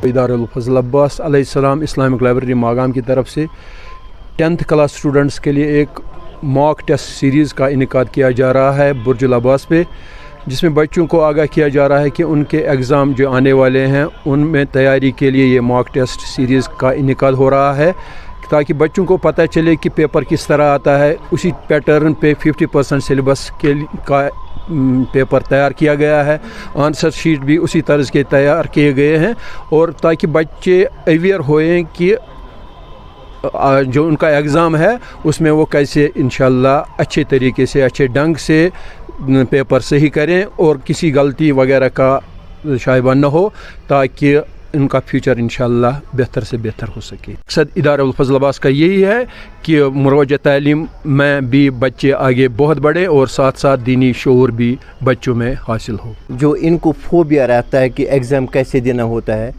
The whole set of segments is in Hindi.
इदारा अबुल फजल अब्बास अलैहिस्सलाम इस्लामिक लाइब्रेरी मागाम की तरफ से 10th क्लास स्टूडेंट्स के लिए एक मॉक टेस्ट सीरीज़ का इनेकाद किया जा रहा है बुर्जुल अब्बास पे, जिसमें बच्चों को आगाह किया जा रहा है कि उनके एग्ज़ाम जो आने वाले हैं उनमें तैयारी के लिए ये मॉक टेस्ट सीरीज़ का इनेकाद हो रहा है ताकि बच्चों को पता चले कि पेपर किस तरह आता है। उसी पैटर्न पे 50% सिलेबस का पेपर तैयार किया गया है, आंसर शीट भी उसी तर्ज के तैयार किए गए हैं और ताकि बच्चे अवेयर होएं कि जो उनका एग्ज़ाम है उसमें वो कैसे इंशाल्लाह अच्छे तरीके से अच्छे ढंग से पेपर सही करें और किसी गलती वगैरह का शायबा न हो ताकि उनका फ्यूचर इंशाल्लाह बेहतर से बेहतर हो सके। मकसद इदारा अबुल फजल अब्बास का यही है कि मुरवजा तालीम में भी बच्चे आगे बहुत बढ़े और साथ साथ दीनी शऊर भी बच्चों में हासिल हो। जो इनको फोबिया रहता है कि एग्ज़ाम कैसे देना होता है,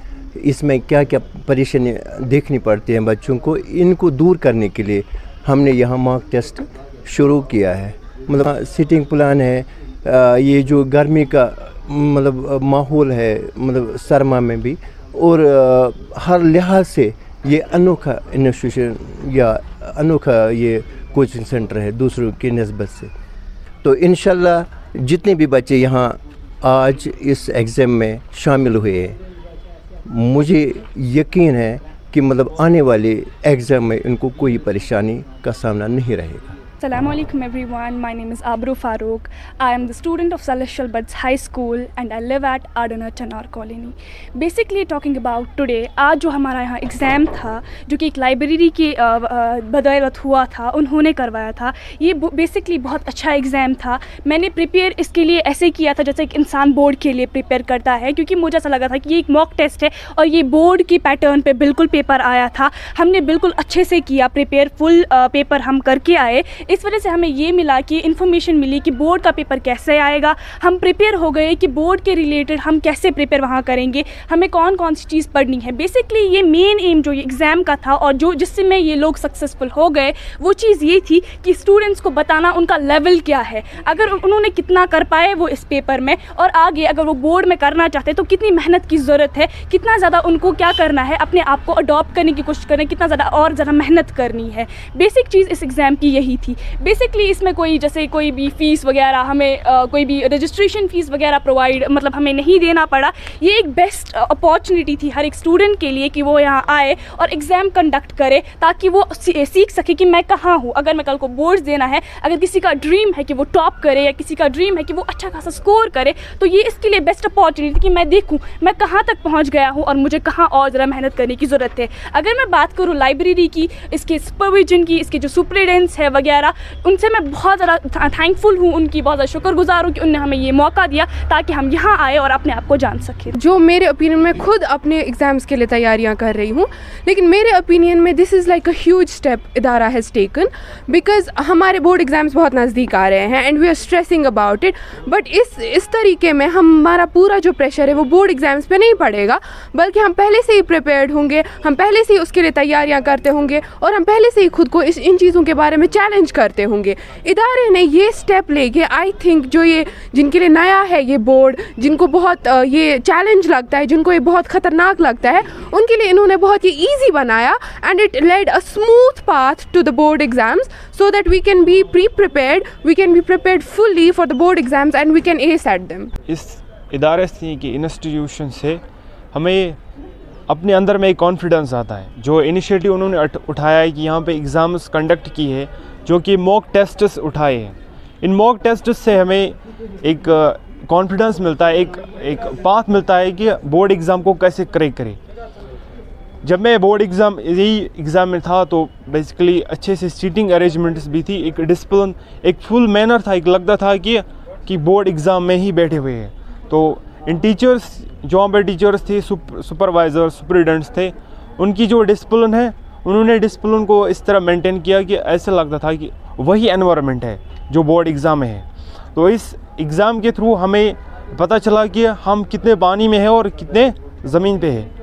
इसमें क्या क्या परेशानी देखनी पड़ती है बच्चों को, इनको दूर करने के लिए हमने यहाँ मॉक टेस्ट शुरू किया है। मतलब सिटिंग प्लान है, ये जो गर्मी का मतलब माहौल है, मतलब सरमा में भी, और हर लिहाज से ये अनोखा इंस्टीट्यूशन या अनोखा ये कोचिंग सेंटर है दूसरों की निस्बत से। तो इंशाल्लाह जितने भी बच्चे यहाँ आज इस एग्ज़ाम में शामिल हुए हैं, मुझे यकीन है कि मतलब आने वाले एग्ज़ाम में इनको कोई परेशानी का सामना नहीं रहेगा। Assalamu alaikum everyone, my name is Abru Farooq. I am the student of Celestial Buds High School and I live at Adana Tanar Colony. Basically talking about today, आज जो हमारा यहाँ एग्ज़ाम था जो कि एक लाइब्रेरी के बदौलत हुआ था, उन्होंने करवाया था। ये बेसिकली बहुत अच्छा एग्ज़ाम था। मैंने प्रिपेयर इसके लिए ऐसे किया था जैसे एक इंसान बोर्ड के लिए प्रिपेयर करता है, क्योंकि मुझे ऐसा लगा था कि ये एक मॉक टेस्ट है और ये बोर्ड के पैटर्न पे बिल्कुल पेपर आया था। हमने बिल्कुल अच्छे से किया प्रिपेयर, फुल पेपर हम करके आए। इस वजह से हमें ये मिला कि इन्फॉर्मेशन मिली कि बोर्ड का पेपर कैसे आएगा। हम प्रिपेयर हो गए कि बोर्ड के रिलेटेड हम कैसे प्रिपेयर वहाँ करेंगे, हमें कौन कौन सी चीज़ पढ़नी है। बेसिकली ये मेन एम जो ये एग्ज़ाम का था और जो जिससे में ये लोग सक्सेसफुल हो गए वो चीज़ ये थी कि स्टूडेंट्स को बताना उनका लेवल क्या है, अगर उन्होंने कितना कर पाए वो इस पेपर में, और आगे अगर वो बोर्ड में करना चाहते तो कितनी मेहनत की ज़रूरत है, कितना ज़्यादा उनको क्या करना है, अपने आप को अडॉप्ट करने की कोशिश करना, कितना ज़्यादा और ज़्यादा मेहनत करनी है। बेसिक चीज़ इस एग्ज़ाम की यही थी। बेसिकली इसमें कोई जैसे कोई भी फ़ीस वगैरह हमें कोई भी रजिस्ट्रेशन फ़ीस वगैरह प्रोवाइड मतलब हमें नहीं देना पड़ा। ये एक बेस्ट अपॉर्चुनिटी थी हर एक स्टूडेंट के लिए कि वो यहाँ आए और एग्ज़ाम कंडक्ट करे ताकि वो सीख सके कि मैं कहाँ हूँ। अगर मैं कल को बोर्ड्स देना है, अगर किसी का ड्रीम है कि वो टॉप करे या किसी का ड्रीम है कि वो अच्छा खासा स्कोर करे, तो ये इसके लिए बेस्ट अपॉर्चुनिटी कि मैं देखूँ मैं कहाँ तक पहुँच गया हूँ और मुझे कहाँ और ज़रा मेहनत करने की ज़रूरत है। अगर मैं बात करूँ लाइब्रेरी की, इसके सुपरविजन की, इसके जो सुपरिटेंडेंट्स है वगैरह करा, उनसे मैं बहुत ज़्यादा थैंकफुल हूँ, उनकी बहुत ज़्यादा शुक्रगुजार हूँ कि उन्होंने हमें ये मौका दिया ताकि हम यहाँ आए और अपने आप को जान सकें। जो मेरे ओपिनियन में खुद अपने एग्ज़ाम्स के लिए तैयारियां कर रही हूँ, लेकिन मेरे ओपिनियन में this is like a huge step इदारा हैज़ टेकन, बिकॉज हमारे बोर्ड एग्ज़ाम्स बहुत नज़दीक आ रहे हैं and we are stressing about it. But इस तरीके में हमारा पूरा जो प्रेशर है वो बोर्ड एग्ज़ाम्स पे नहीं पड़ेगा, बल्कि हम पहले से ही प्रिपेयर्ड होंगे, हम पहले से ही उसके लिए तैयारियां करते होंगे और हम पहले से ही खुद को इन चीज़ों के बारे में चैलेंज करते होंगे। इदारे ने ये स्टेप लेके आई थिंक जो ये जिनके लिए नया है ये बोर्ड, जिनको बहुत ये चैलेंज लगता है, जिनको ये बहुत ख़तरनाक लगता है, उनके लिए इन्होंने बहुत ही ईजी बनाया and it led a smooth path to the board exams so that we can be pre-prepared, we can be prepared fully for the board exams and we can ace at them. इस इदारे से कि इंस्टीट्यूशन से हमें अपने अंदर में एक कॉन्फिडेंस आता है। जो इनिशिएटिव उन्होंने उठाया है कि यहाँ पे एग्ज़ाम्स कंडक्ट की है, जो कि मॉक टेस्ट्स उठाए हैं, इन मॉक टेस्ट्स से हमें एक कॉन्फिडेंस मिलता है, एक पाथ मिलता है कि बोर्ड एग्ज़ाम को कैसे क्रैक करें। जब मैं बोर्ड एग्ज़ाम यही एग्ज़ाम में था तो बेसिकली अच्छे से सीटिंग अरेंजमेंट्स भी थी, एक डिसिप्लिन, एक फुल मैनर था, एक लगता था कि बोर्ड एग्ज़ाम में ही बैठे हुए हैं। तो इन टीचर्स, जो वहाँ पर टीचर्स थे, सुपरवाइज़र, सुपरिटेंडेंट्स थे, उनकी जो डिसिप्लिन है, उन्होंने डिसिप्लिन को इस तरह मेंटेन किया कि ऐसा लगता था कि वही एनवायरनमेंट है जो बोर्ड एग्ज़ाम में है। तो इस एग्ज़ाम के थ्रू हमें पता चला कि हम कितने पानी में हैं और कितने ज़मीन पे है।